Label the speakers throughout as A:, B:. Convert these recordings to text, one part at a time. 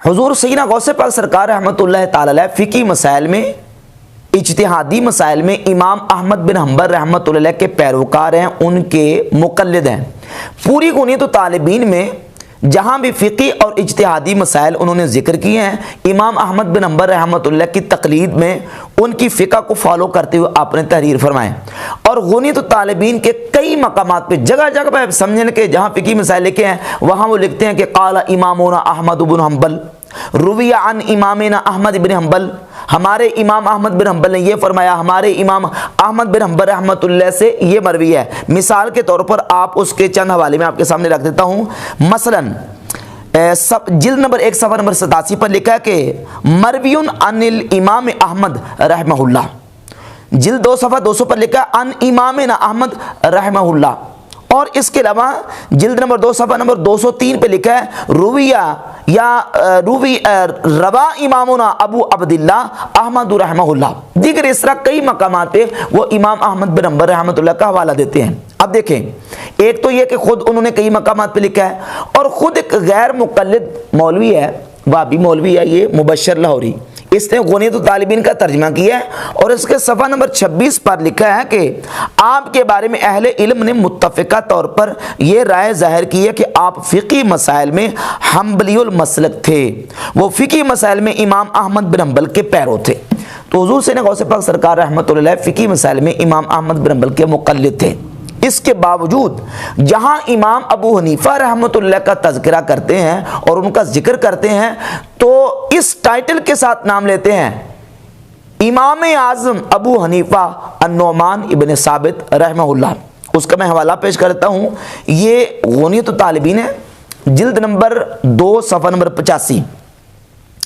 A: حضور سیدنا غوث پاک سرکار رحمۃ اللہ تعالی علیہ فقہی مسائل میں، اجتہادی مسائل میں امام احمد بن حنبل رحمۃ اللہ علیہ کے پیروکار ہیں، ان کے مقلد ہیں۔ پوری غنیۃ الطالبین میں جہاں بھی فقہی اور اجتہادی مسائل انہوں نے ذکر کیے ہیں، امام احمد بن حنبل رحمۃ اللہ کی تقلید میں ان کی فقہ کو فالو کرتے ہوئے آپ نے تحریر فرمائے۔ اور غنیۃ الطالبین کے کئی مقامات پہ جگہ جگہ پہ سمجھنے کے جہاں فقہی مسائل لکھے ہیں وہاں وہ لکھتے ہیں کہ قال امامنا احمد بن حنبل روی عن امامنا احمد بن حنبل، ہمارے امام احمد بن حنبل نے یہ فرمایا، ہمارے امام احمد بن حنبل رحمۃ اللہ سے یہ مروی ہے۔ مثال کے طور پر آپ اس کے چند حوالے میں آپ کے سامنے رکھ دیتا ہوں۔ مثلا جلد نمبر 1 صفحہ نمبر 87 پر لکھا ہے کہ مروی عن الامام احمد رحمہ اللہ، جلد 2 صفحہ 200 پر لکھا ہے عن امامنا احمد رحمہ اللہ، اور اس کے علاوہ جلد نمبر 2 صفحہ نمبر 203 پہ لکھا ہے روی روا امامنا ابو عبداللہ احمد رحمہ اللہ۔ دیگر اس طرح کئی مقامات پہ وہ امام احمد بن حنبل رحمۃ اللہ کا حوالہ دیتے ہیں۔ اب دیکھیں، ایک تو یہ کہ خود انہوں نے کئی مقامات پہ لکھا ہے، اور خود ایک غیر مقلد مولوی ہے، وابی مولوی ہے، یہ مبشر لاہوری، اس نے غنیۃ الطالبین کا ترجمہ کیا ہے، اور اس کے صفحہ نمبر 26 پر لکھا ہے کہ آپ کے بارے میں اہل علم نے متفقہ طور پر یہ رائے ظاہر کی ہے کہ آپ فقہی مسائل میں حنبلی المسلک تھے، وہ فقہی مسائل میں امام احمد بن حنبل کے پیرو تھے۔ تو حضور سیدنا غوث پاک سرکار رحمۃ اللہ علیہ فقہی مسائل میں امام احمد بن حنبل کے مقلد تھے۔ اس کے باوجود جہاں امام ابو حنیفہ رحمۃ اللہ کا تذکرہ کرتے ہیں اور ان کا ذکر کرتے ہیں تو اس ٹائٹل کے ساتھ نام لیتے ہیں امام اعظم ابو حنیفہ النعمان ابن ثابت رحمہ اللہ۔ اس کا میں حوالہ پیش کرتا ہوں، یہ غنیۃ الطالبین ہے، جلد نمبر 2 صفحہ نمبر 85۔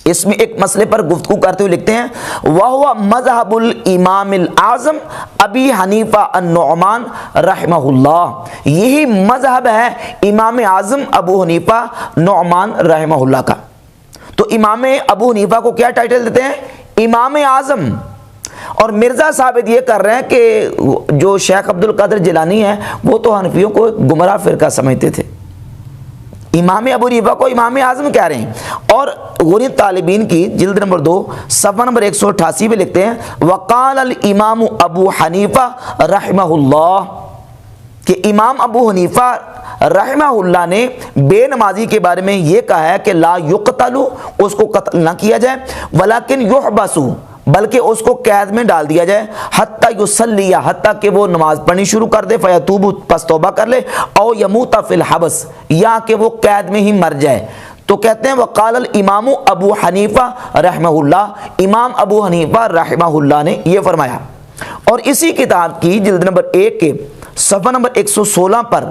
A: اس میں ایک مسئلے پر گفتگو کرتے ہوئے لکھتے ہیں وَهُوَ مَذْهَبُ الْإِمَامِ الْأَعْظَمِ ابی حنیفہ النعمان رحمہ اللہ، یہی مذہب ہے امام اعظم ابو حنیفہ نعمان رحمہ اللہ کا۔ تو امام ابو حنیفہ کو کیا ٹائٹل دیتے ہیں؟ امام اعظم۔ اور مرزا ثابت یہ کر رہے ہیں کہ جو شیخ عبد القادر جیلانی ہے وہ تو حنفیوں کو گمراہ فرقہ سمجھتے تھے، امام ابو حنیفہ کو امام اعظم کہہ رہے ہیں۔ اور غنیۃ طالبین کی جلد نمبر 2 صفحہ نمبر 188 میں لکھتے ہیں وقال الامام ابو حنیفہ رحمہ اللہ، کہ امام ابو حنیفہ رحمہ اللہ نے بے نمازی کے بارے میں یہ کہا ہے کہ لا یقتل، اس کو قتل نہ کیا جائے، ولیکن یحبس، بلکہ اس کو قید میں ڈال دیا جائے، حتی یصلی، حتی کہ وہ نماز پڑھنی شروع کر دے، فیتوب، پس توبہ کر لے، او یموت فی الحبس، یا کہ وہ قید میں ہی مر جائے۔ تو کہتے ہیں وقال الامام ابو حنیفہ رحمہ اللہ، امام ابو حنیفہ رحمہ اللہ نے یہ فرمایا۔ اور اسی کتاب کی جلد نمبر 1 کے صفحہ نمبر 116 پر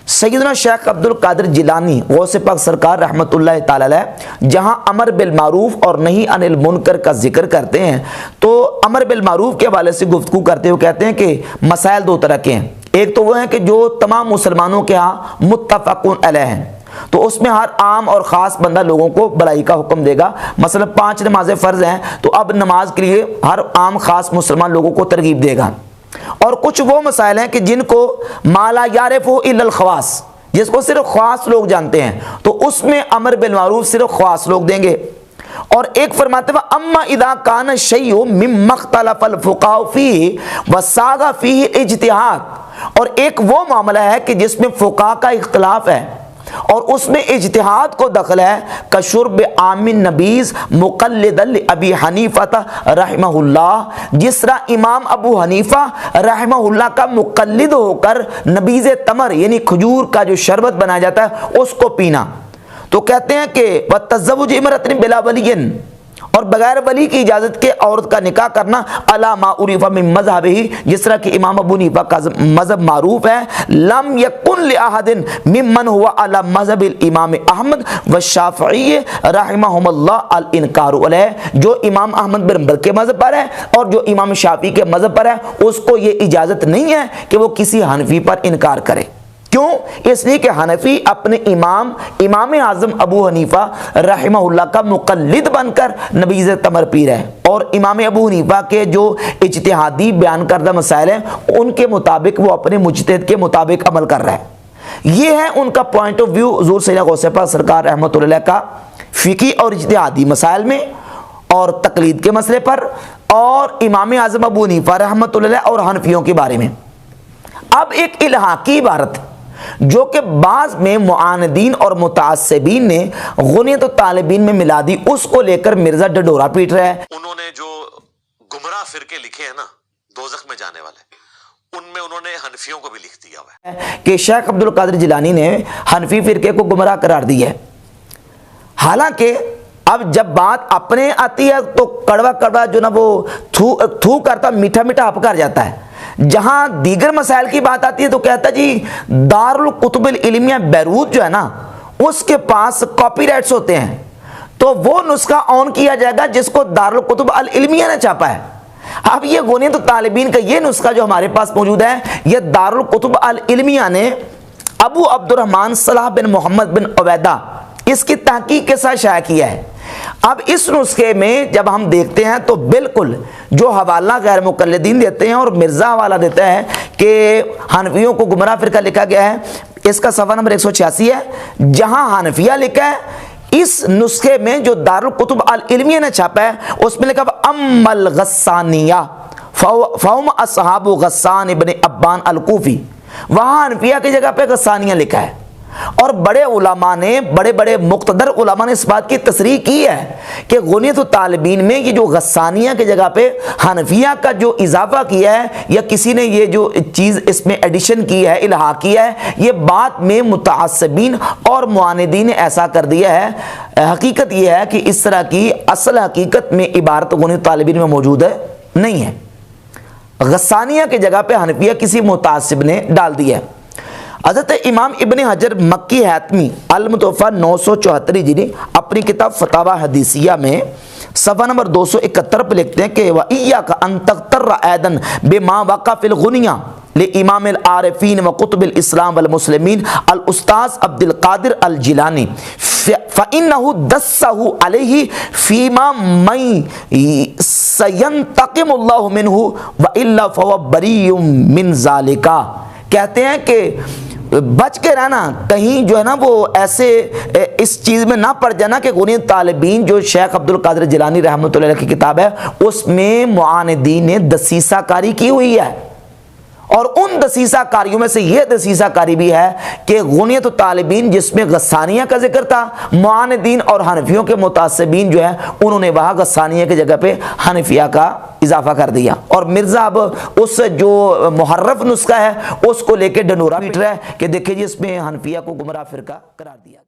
A: سیدنا شیخ عبد القادر جیلانی غوث پاک سرکار رحمۃ اللہ تعالی علیہ جہاں امر بالمعروف اور نہی عن المنکر کا ذکر کرتے ہیں تو امر بالمعروف کے حوالے سے گفتگو کرتے ہوئے کہتے ہیں کہ مسائل 2 طرح کے ہیں۔ ایک تو وہ ہیں کہ جو تمام مسلمانوں کے ہاں متفق علیہ ہیں، تو اس میں ہر عام اور خاص بندہ لوگوں کو بھلائی کا حکم دے گا، مثلا 5 نمازیں فرض ہیں تو اب نماز کے لیے ہر عام خاص مسلمان لوگوں کو ترغیب دے گا۔ اور کچھ وہ مسائل ہیں کہ جن کو ما لا یعرفہ الا الخواص، جس کو صرف خاص لوگ جانتے ہیں، تو اس میں امر بالمعروف صرف خاص لوگ دیں گے۔ اور ایک فرماتے ہیں اما اذا کان الشیء مما اختلف الفقہاء فیہ وساغ فیہ اجتہاد، اور ایک وہ معاملہ ہے کہ جس میں فقہاء کا اختلاف ہے اور اس میں اجتہاد کو دخل ہے، کشرب عام النبیذ مقلدا لابی حنیفہ رحمہ اللہ، جس طرح امام ابو حنیفہ رحمہ اللہ کا مقلد ہو کر نبیذ تمر یعنی کھجور کا جو شربت بنایا جاتا ہے اس کو پینا۔ تو کہتے ہیں کہ وتزوج امرأۃ بلا ولی، اور بغیر ولی کی اجازت کے عورت کا نکاح کرنا، علی ما عرف من مذہبہ، جس طرح کہ امام ابو حنیفہ کا مذہب معروف ہے، لم یکن لأحد ممن هو علی مذہب الامام احمد والشافعی رحمہم اللہ الانکار علیہ، جو امام احمد بن حنبل کے مذہب پر ہے اور جو امام شافعی کے مذہب پر ہے اس کو یہ اجازت نہیں ہے کہ وہ کسی حنفی پر انکار کرے۔ کیوں؟ اس لیے کہ حنفی اپنے امام اعظم ابو حنیفہ رحمہ اللہ کا مقلد بن کر نبیذ تمر پی رہے ہیں، اور امام ابو حنیفہ کے جو اجتہادی بیان کردہ مسائل ہیں ان کے مطابق وہ اپنے مجتہد کے مطابق عمل کر رہا ہے۔ یہ ہے ان کا پوائنٹ آف ویو حضور سیدنا غوث پاک سرکار رحمۃ اللہ کا فقی اور اجتہادی مسائل میں اور تقلید کے مسئلے پر، اور امام اعظم ابو حنیفہ رحمۃ اللہ علیہ اور حنفیوں کے بارے میں۔ اب ایک الحاقی عبارت جو کہ بعض میں معاندین اور متعصبین نے غنیت الطالبین میں ملا دی، اس کو لے کر مرزا ڈڈورا پیٹ رہا ہے۔
B: انہوں نے جو گمراہ فرقے لکھے ہیں نا دوزخ میں جانے والے، ان میں انہوں نے حنفیوں کو بھی لکھ دیا ہوا ہے
A: کہ شیخ عبد القادر جیلانی نے حنفی فرقے کو گمراہ قرار دیا ہے۔ حالانکہ اب جب بات اپنے آتی ہے تو کڑوا کڑوا جو نا وہ تھو کرتا میٹھا میٹھا ہپکار جاتا ہے، جہاں دیگر مسائل کی بات آتی ہے تو کہتا جی دارالکتب العلمیہ بیروت جو ہے نا اس کے پاس کاپی رائٹس ہوتے ہیں، تو وہ نسخہ آن کیا جائے گا جس کو دارالکتب العلمیہ نے چھاپا ہے۔ اب یہ غنیت الطالبین کا یہ نسخہ جو ہمارے پاس موجود ہے، یہ دارالکتب العلمیہ نے ابو عبد الرحمن صلاح بن محمد بن عبیدہ اس کی تحقیق کے ساتھ شائع کیا ہے۔ اب اس نسخے میں جب ہم دیکھتے ہیں تو بالکل جو حوالہ غیر مقلدین دیتے ہیں اور مرزا حوالہ دیتا ہے کہ حنفیوں کو گمراہ فرقہ لکھا گیا ہے، اس کا صفحہ نمبر 186 ہے، جہاں حنفیہ لکھا ہے اس نسخے میں جو دارالکتب العلمیہ نے چھاپا ہے اس میں لکھا ام الغسانیہ فہم اصحاب غسان ابن ابان الکوفی، وہاں حنفیہ کی جگہ پہ غسانیہ لکھا ہے۔ اور بڑے علماء نے، بڑے بڑے مقتدر علماء نے اس بات کی تصریح کی ہے کہ غنیت الطالبین میں یہ جو غسانیہ کی جگہ پہ حنفیہ کا جو اضافہ کیا ہے یا کسی نے یہ جو چیز اس میں ایڈیشن کی ہے، الحاق کیا ہے، یہ بات میں متعصبین اور معاندین نے ایسا کر دیا ہے۔ حقیقت یہ ہے کہ اس طرح کی اصل حقیقت میں عبارت غنیت الطالبین میں موجود ہے نہیں ہے، غسانیہ کی جگہ پہ حنفیہ کسی متعصب نے ڈال دیا ہے۔ حضرت امام ابن حجر مکی حاتمی المتوفیٰ 974 ہجری اپنی کتاب فتاوی حدیثیہ میں صفحہ نمبر 271 پہ لکھتے ہیں کہ وَإِيَّاكَ أَن تَغْتَرَّ أَيْضًا بِمَا وَقَعَ فِي الْغُنِيَّةِ لِإِمَامِ الْعَارِفِينَ وَقُطُبِ الْإِسْلَامِ وَالْمُسْلِمِينَ الْأُسْتَاذِ عبد القادر الجیلانی فَإِنَّهُ دَسَّهُ عَلَيْهِ فِيمَا مَن سَيَنْتَقِمُ اللَّهُ مِنْهُ وَإِلَّا فَهُوَ بَرِيٌّ مِنْ ذَلِكَ۔ کہتے ہیں کہ بچ کے رہنا، کہیں جو ہے نا وہ ایسے اس چیز میں نہ پڑ جانا کہ غنیت الطالبین جو شیخ عبد القادر جیلانی رحمۃ اللہ علیہ کی کتاب ہے اس میں معاندین نے دسیسہ کاری کی ہوئی ہے، اور ان دسیسہ کاریوں میں سے یہ دسیسہ کاری بھی ہے کہ غنیت الطالبین جس میں غسانیہ کا ذکر تھا، معاندین اور حنفیوں کے متعصبین جو ہیں انہوں نے وہاں غسانیہ کی جگہ پہ حنفیہ کا اضافہ کر دیا، اور مرزا اب اس جو محرف نسخہ ہے اس کو لے کے ڈنڈورا پیٹ رہا ہے کہ دیکھیں جی اس میں حنفیہ کو گمراہ فرقہ قرار دیا۔